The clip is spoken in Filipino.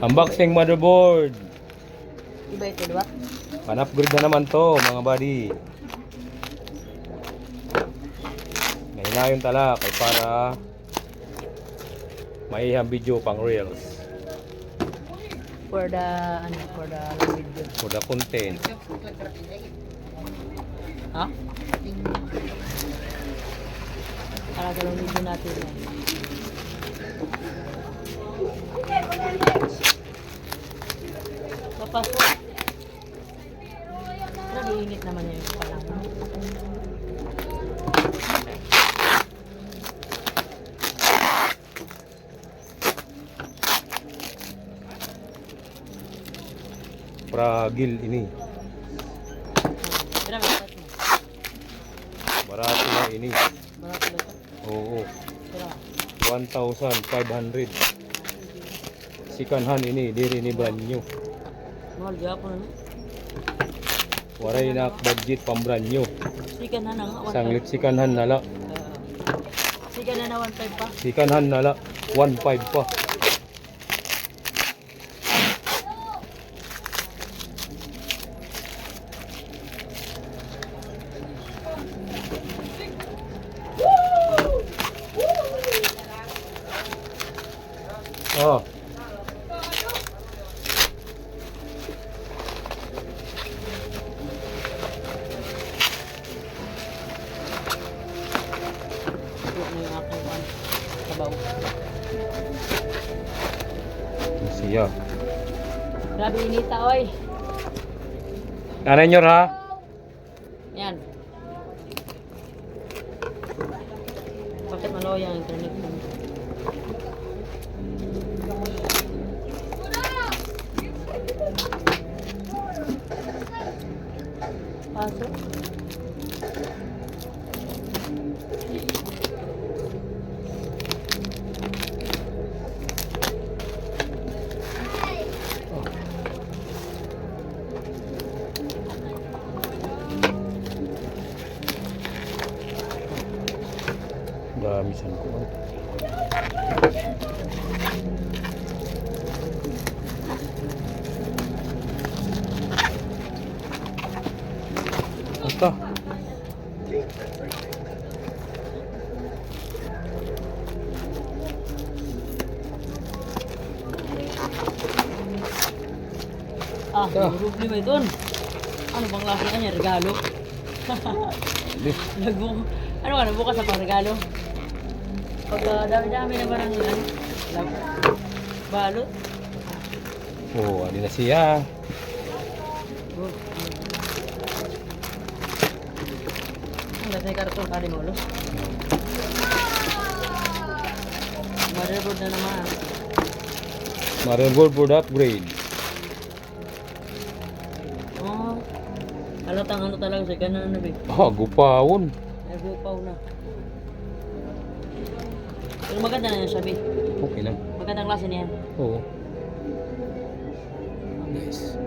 Unboxing motherboard. Iba ito, di ba? Pan-upgrade na naman to, mga buddy. Mahina yung talak ay para maihang video pang reels. For the video. For the content. Ha? Para sa video natin yan. Papasok. Grabe init naman yun pa lang. Fragile ini. Grabe barat mo. Barato na ini. Barat ulit. Oo. Grabe. 1,500. Second hand ini, diri ni brand new. Mahal Japon ano? Waray na budget pang brand new. Sikan na nga. Sanglit second hand nala. Sikan na 1.5 pa. Second hand nala 1,500 pa. Oh. Ito na yung aking sabaw. Siya. Grabe inita oy. Nanay nyo ha? Yan. Bakit maloy ang internet mo? Pasok. Dami san ko. Ito. Problema ito. Ano bang lasa niya? Regalo? Ano ka, nabukas sa pang regalo? Pag dami-dami naman ang balot. Oh, adi na siya. Ang ganda yung karton, kari mo, los. Motherboard na naman. Motherboard board upgrade. Oh, halatang ano talaga siya, ganun na, babe. Ah, gupawon. Naglupaw na. Pero maganda na yung sabi. Okay lang. Magandang klase niyan. Oo. Nice.